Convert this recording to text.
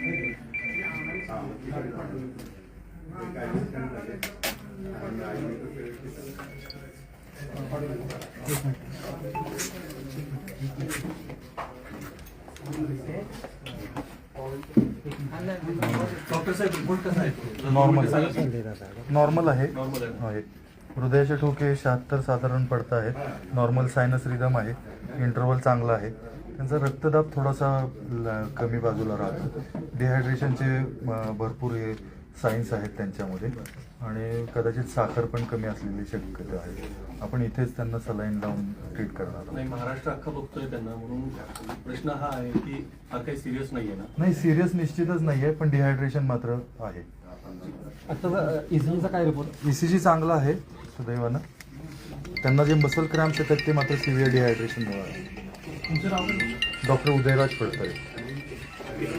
Doctor साहेब report कसा आहे? Normal आहे. हृदयाचे ठोके 76 साधारण पडत आहेत. नॉर्मल सायनस रिदम आहे. इंटरव्हल चांगला आहे. त्यांचा रक्तदाब थोडासा कमी बाजूला राहतो. डिहायड्रेशनचे भरपूर हे सायन्स आहेत त्यांच्यामध्ये आणि कदाचित साखर पण कमी असलेली शक्यता आहे. आपण इथेच त्यांना सलाईन लावून ट्रीट करणार आहोत. नाही, महाराष्ट्र अख्खा बघतोय त्यांना, म्हणून प्रश्न हा आहे की हा काही सिरियस नाहीये ना? नाही, सिरियस निश्चितच नाही आहे, पण डिहायड्रेशन मात्र आहे. आता ईसीजीचा काय रिपोर्ट? ईसीजी चांगला आहे सुदैवानं. त्यांना जे मसल क्रॅम्प्स येतात ते मात्र सिव्हिअर डिहायड्रेशनमुळे आहे. तुमचं नाव? डॉक्टर उदयराज फडतरे.